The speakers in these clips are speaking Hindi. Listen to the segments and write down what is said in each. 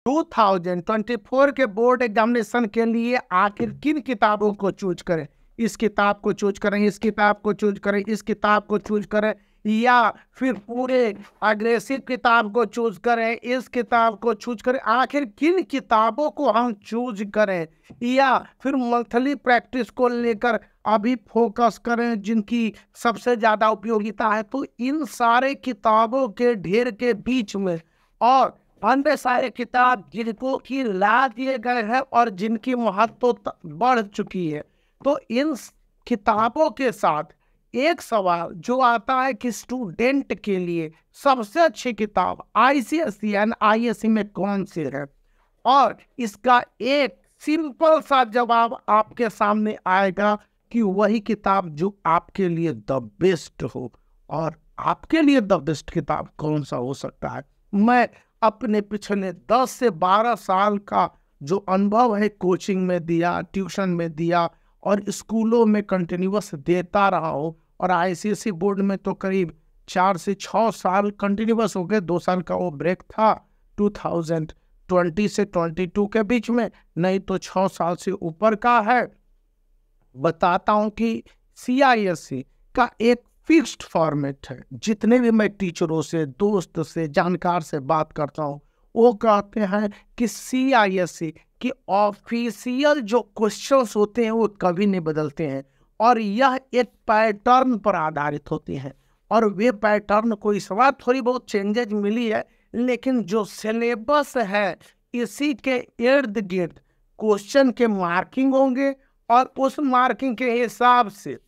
2024 के बोर्ड एग्जामिनेशन के लिए आखिर किन किताबों को चूज करें? इस किताब को चूज करें, इस किताब को चूज करें, इस किताब को चूज करें, या फिर पूरे अग्रेसिव किताब को चूज करें, इस किताब को चूज करें? आखिर किन किताबों को हम चूज करें, या फिर मंथली प्रैक्टिस को लेकर अभी फोकस करें जिनकी सबसे ज़्यादा उपयोगिता है? तो इन सारे किताबों के ढेर के बीच में और अन्य सारे किताब जिनको की ला दिए गए हैं और जिनकी महत्व बढ़ चुकी है, तो इन किताबों के साथ एक सवाल जो आता है कि स्टूडेंट के लिए सबसे अच्छी किताब आईसीएसई एंड आईएससी में कौन सी है, और इसका एक सिंपल सा जवाब आपके सामने आएगा कि वही किताब जो आपके लिए द बेस्ट हो। और आपके लिए द बेस्ट किताब कौन सा हो सकता है? मैं अपने पिछले 10 से 12 साल का जो अनुभव है कोचिंग में दिया, ट्यूशन में दिया और स्कूलों में कंटिन्यूअस देता रहा हूँ, और आईसीएसई बोर्ड में तो करीब 4 से 6 साल कंटिन्यूअस हो गए। 2 साल का वो ब्रेक था 2020 से 22 के बीच में, नहीं तो 6 साल से ऊपर का है। बताता हूँ कि सीआईएससी का एक फिक्स्ड फॉर्मेट है। जितने भी मैं टीचरों से, दोस्त से, जानकार से बात करता हूँ, वो कहते हैं कि सीआईएससी की ऑफिशियल जो क्वेश्चंस होते हैं वो कभी नहीं बदलते हैं, और यह एक पैटर्न पर आधारित होते हैं। और वे पैटर्न को इस बार थोड़ी बहुत चेंजेज मिली है, लेकिन जो सिलेबस है इसी के इर्द गिर्द क्वेश्चन के मार्किंग होंगे, और उस मार्किंग के हिसाब से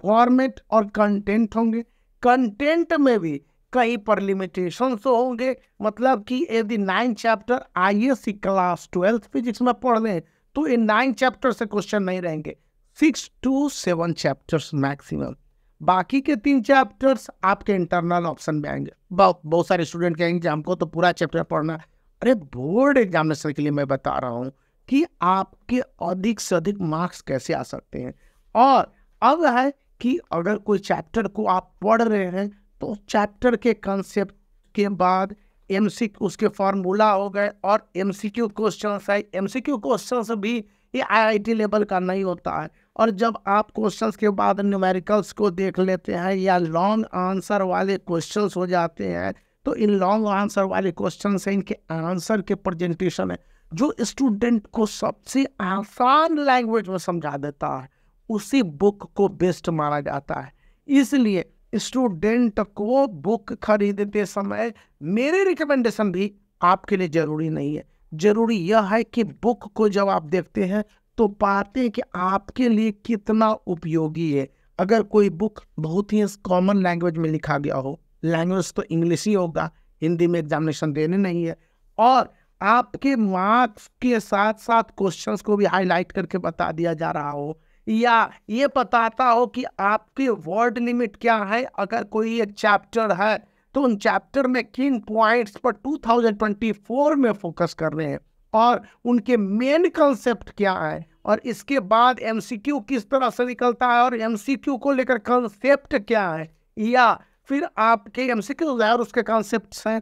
फॉर्मेट और कंटेंट होंगे। कंटेंट में भी कहीं पर लिमिटेशन तो होंगे, मतलब कि यदि 9 chapter ISC class 12th physics में पढ़ रहे हैं तो इन 9 चैप्टर से क्वेश्चन नहीं रहेंगे, 6 to 7 चैप्टर्स मैक्सिमम। बाकी के 3 चैप्टर्स आपके इंटरनल ऑप्शन में आएंगे। बहुत सारे स्टूडेंट कहेंगे हमको तो पूरा चैप्टर पढ़ना। अरे बोर्ड एग्जामिनेशन के लिए मैं बता रहा हूँ कि आपके अधिक से अधिक मार्क्स कैसे आ सकते हैं। और अब है कि अगर कोई चैप्टर को आप पढ़ रहे हैं तो चैप्टर के कंसेप्ट के बाद एमसीक्यू, उसके फार्मूला हो गए और एमसीक्यू क्वेश्चंस है। एमसीक्यू क्वेश्चंस भी ये आईआईटी लेवल का नहीं होता है, और जब आप क्वेश्चंस के बाद न्यूमेरिकल्स को देख लेते हैं या लॉन्ग आंसर वाले क्वेश्चंस हो जाते हैं, तो इन लॉन्ग आंसर वाले क्वेश्चन से इनके आंसर के प्रेजेंटेशन है जो स्टूडेंट को सबसे आसान लैंग्वेज में समझा देता है, उसी बुक को बेस्ट माना जाता है। इसलिए स्टूडेंट को बुक खरीदते समय मेरे रिकमेंडेशन भी आपके लिए जरूरी नहीं है। जरूरी यह है कि बुक को जब आप देखते हैं तो पाते हैं कि आपके लिए कितना उपयोगी है। अगर कोई बुक बहुत ही कॉमन लैंग्वेज में लिखा गया हो, लैंग्वेज तो इंग्लिश ही होगा, हिंदी में एग्जामिनेशन देने नहीं है, और आपके मार्क्स के साथ साथ क्वेश्चंस को भी हाईलाइट करके बता दिया जा रहा हो, या ये बताता हो कि आपकी वर्ड लिमिट क्या है, अगर कोई एक चैप्टर है तो उन चैप्टर में किन पॉइंट्स पर 2024 में फोकस कर रहे हैं और उनके मेन कंसेप्ट क्या है, और इसके बाद एमसीक्यू किस तरह से निकलता है और एमसीक्यू को लेकर कंसेप्ट क्या है, या फिर आपके एमसीक्यू और उसके कंसेप्ट्स हैं,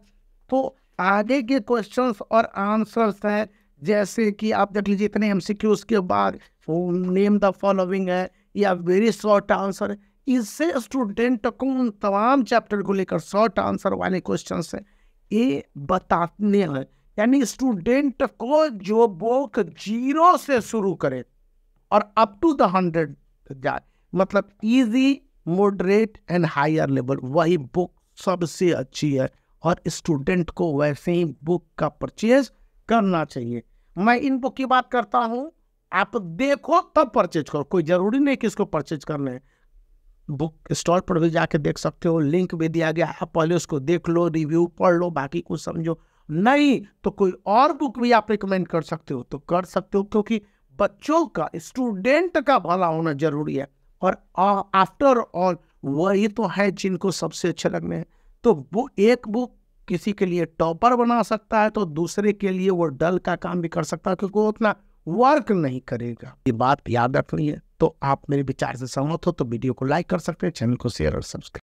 तो आगे के क्वेश्चंस और आंसर्स हैं। जैसे कि आप देख लीजिए, इतने एमसीक्यूज के बाद नेम द फॉलोइंग है या वेरी शॉर्ट आंसर है। इससे स्टूडेंट को उन तमाम चैप्टर को लेकर शॉर्ट आंसर वाले क्वेश्चंस हैं ये बताने हैं। यानी स्टूडेंट को जो बुक 0 से शुरू करे और अप टू द 100 जाए, मतलब easy, moderate and higher level, वही बुक सबसे अच्छी है, और स्टूडेंट को वैसे ही बुक का परचेज करना चाहिए। मैं इन बुक की बात करता हूँ, आप देखो तब परचेज करो, कोई जरूरी नहीं कि इसको परचेज करना है। बुक स्टॉल पर भी जाके देख सकते हो, लिंक भी दिया गया है, पहले उसको देख लो, रिव्यू पढ़ लो, बाकी कुछ समझो। नहीं तो कोई और बुक भी आप रिकमेंड कर सकते हो तो कर सकते हो, क्योंकि बच्चों का, स्टूडेंट का भला होना जरूरी है, और आफ्टर ऑल वही तो है जिनको सबसे अच्छे लगने हैं। तो वो एक बुक किसी के लिए टॉपर बना सकता है तो दूसरे के लिए वो डल का काम भी कर सकता है, क्योंकि वो उतना वर्क नहीं करेगा। ये बात याद रखनी है। तो आप मेरे विचार से सहमत हो तो वीडियो को लाइक कर सकते हैं, चैनल को शेयर और सब्सक्राइब।